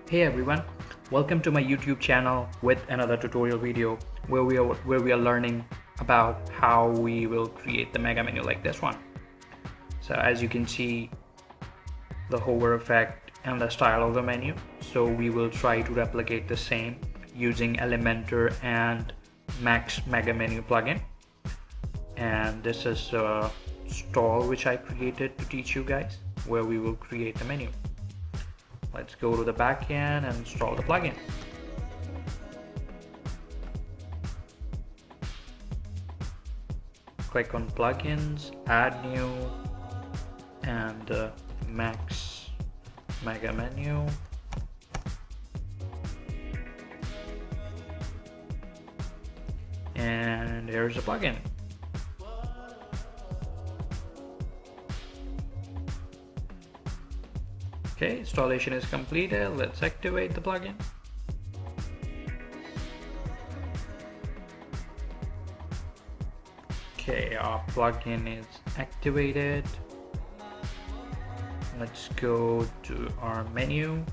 Hey everyone, welcome to my YouTube channel with another tutorial video where we are learning about how we will create the mega menu like this one. So as you can see, the hover effect and the style of the menu. So we will try to replicate the same using Elementor and Max Mega Menu plugin. And this is a stall which I created to teach you guys where we will create the menu. Let's go to the backend and install the plugin. Click on plugins, add new, and Max Mega Menu. And here's the plugin. Okay, installation is completed. Let's activate the plugin. Okay, our plugin is activated. Let's go to our menu.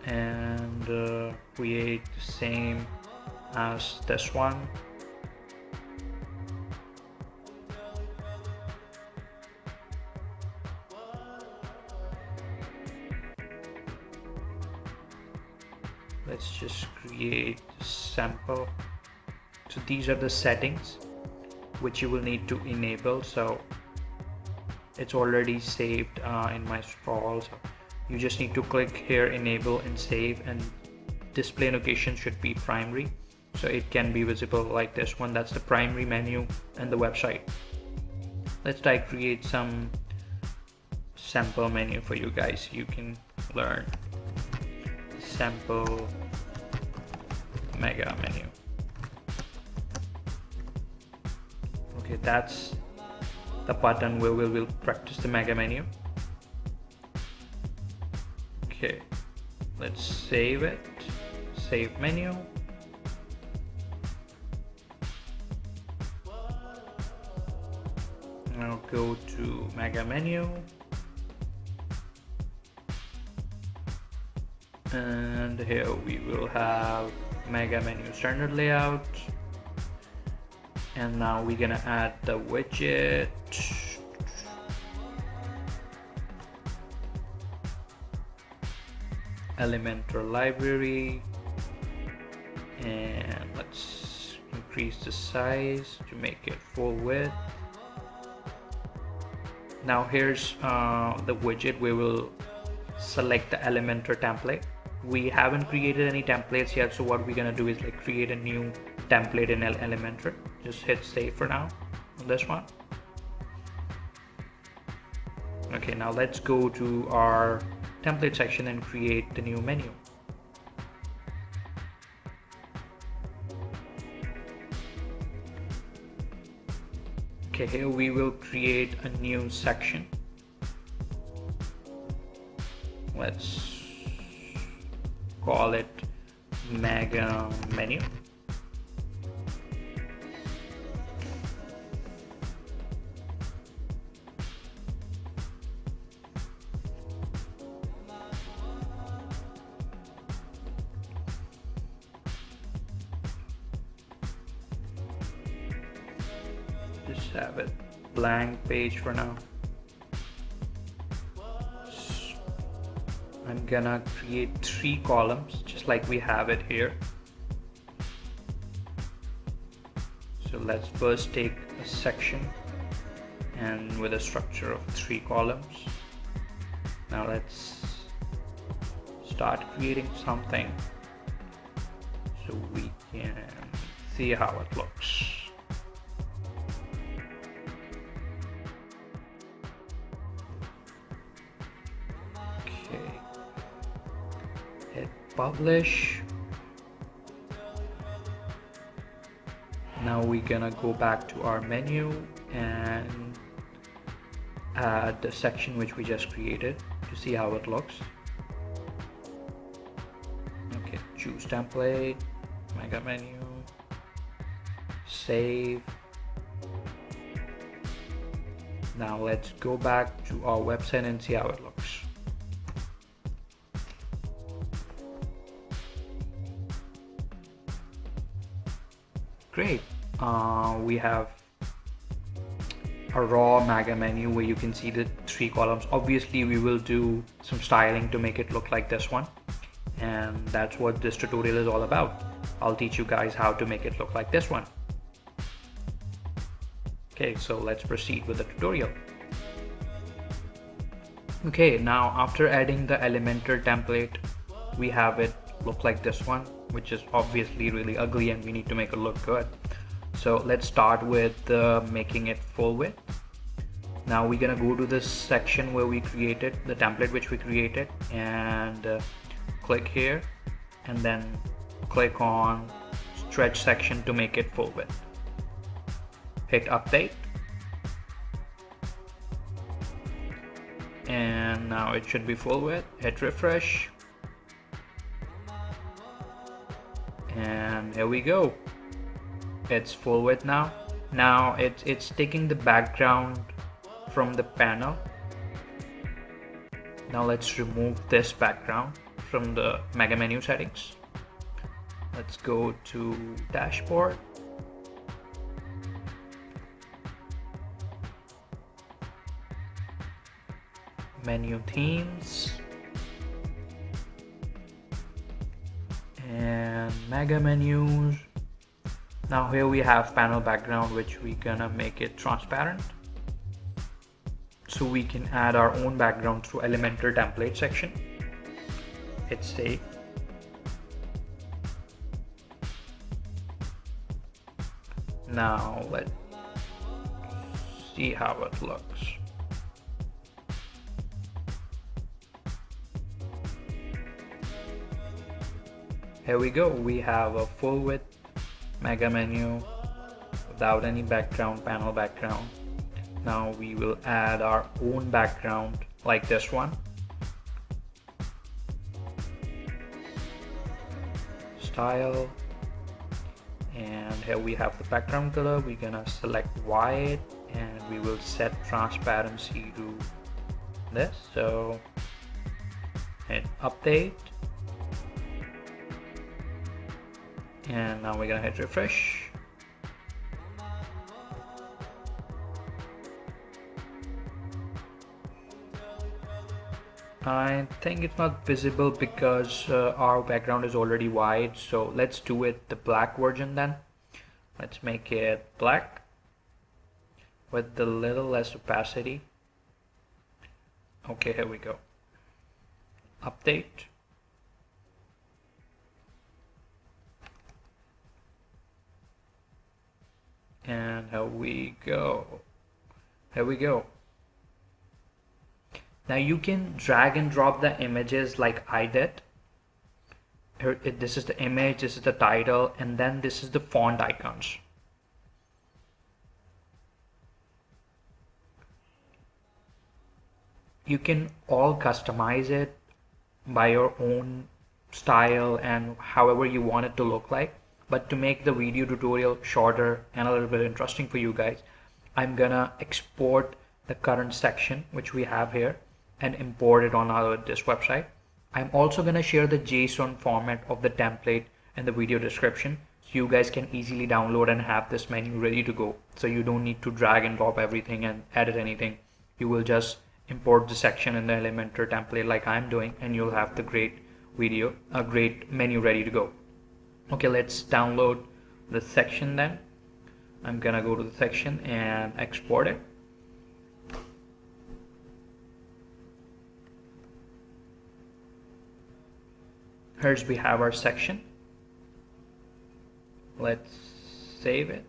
And create the same as this one. Let's just create a sample. So these are the settings which you will need to enable. So it's already saved in my stall. So you just need to click here, enable and save, and display location should be primary. So it can be visible like this one. That's the primary menu and the website. Let's try create some sample menu for you guys. You can learn sample mega menu. Okay, that's the button where we will practice the mega menu. Okay, let's save it. Save menu. Now go to mega menu. And here we will have mega menu standard layout. And now we're gonna add the widget. Elementor library. And let's increase the size to make it full width. Now here's the widget. We will select the Elementor template. We haven't created any templates yet, so what we're gonna do is like create a new template in Elementor. Just hit save for now on this one. Okay, now let's go to our template section and create the new menu. Okay, here we will create a new section. Let's call it mega menu. Just have it blank page for now. I'm gonna create 3 columns just like we have it here. So let's first take a section and with a structure of 3 columns. Now let's start creating something so we can see how it looks. Hit publish. Now we're gonna go back to our menu and add the section which we just created to see how it looks. Okay, choose template, mega menu, save, Now let's go back to our website and see how it looks. Great. We have a raw Maga menu where you can see the 3 columns. Obviously we will do some styling to make it look like this one, and that's what this tutorial is all about. I'll teach you guys how to make it look like this one. Okay, so let's proceed with the tutorial. Okay, now after adding the Elementor template, we have it look like this one, which is obviously really ugly and we need to make it look good. So let's start with making it full width. Now we're gonna go to this section where we created the template which we created, and click here and then click on stretch section to make it full width. Hit update, and now it should be full width. Hit refresh, and here we go, it's full width now. Now it's taking the background from the panel. Now let's remove this background from the Maga menu settings. Let's go to dashboard, menu themes, and Maga menus. Now here we have panel background, which we're gonna make it transparent, so we can add our own background through Elementor template section. Hit save. Now let's see how it looks. Here we go, we have a full width Maga menu without any background, panel background. Now we will add our own background like this one. Style, and here we have the background color. We're gonna select white and we will set transparency to this. So hit update, and now we're gonna hit refresh. I think it's not visible because our background is already white, so let's do it the black version then. Let's make it black with a little less opacity. Okay, here we go. Update. And here we go. Here we go. Now you can drag and drop the images like I did. Here, this is the image, this is the title, and then this is the font icons. You can all customize it by your own style and however you want it to look like. But to make the video tutorial shorter and a little bit interesting for you guys, I'm gonna export the current section which we have here and import it on this website. I'm also gonna share the JSON format of the template in the video description, so you guys can easily download and have this menu ready to go. So you don't need to drag and drop everything and edit anything. You will just import the section in the Elementor template like I'm doing, and you'll have the great menu ready to go. Okay, let's download the section then. I'm gonna go to the section and export it. Here's we have our section. Let's save it.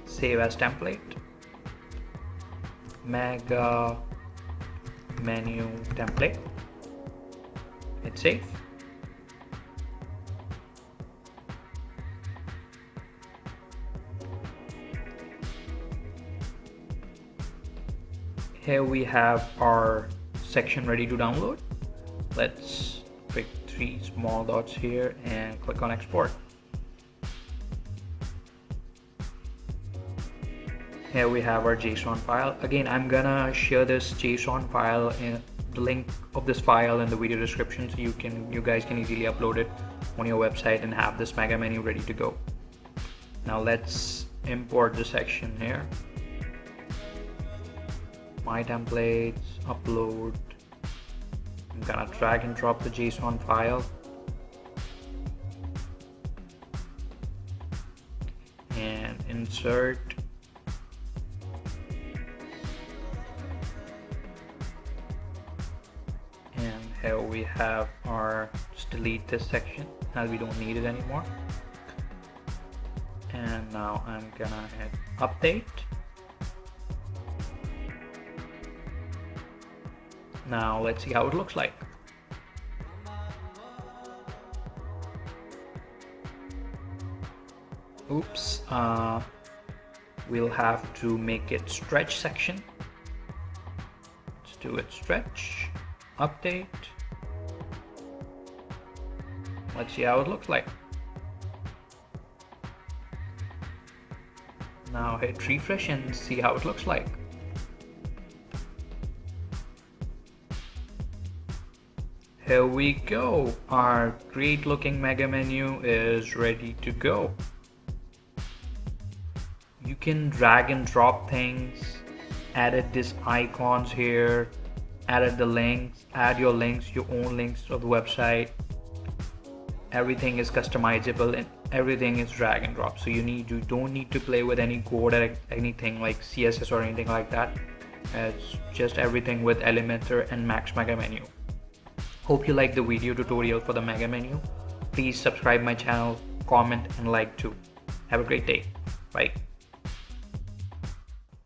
Save as template. Maga menu template. Hit save. Here we have our section ready to download. Let's pick 3 small dots here and click on export. Here we have our JSON file. Again, I'm gonna share this JSON file in the link of this file in the video description, so you guys can easily upload it on your website and have this mega menu ready to go. Now let's import the section here. My templates, upload. I'm gonna drag and drop the JSON file. And insert. And here we have our, just delete this section as we don't need it anymore. And now I'm gonna hit update. Now let's see how it looks like. Oops, we'll have to make it stretch section. Let's do it stretch, update. Let's see how it looks like. Now hit refresh and see how it looks like. Here we go. Our great looking mega menu is ready to go. You can drag and drop things, added these icons here, added the links, add your links, your own links to the website. Everything is customizable and everything is drag and drop. So you don't need to play with any code or anything like CSS or anything like that. It's just everything with Elementor and Max Mega Menu. Hope you liked the video tutorial for the mega menu. Please subscribe my channel, comment and like too. Have a great day. Bye.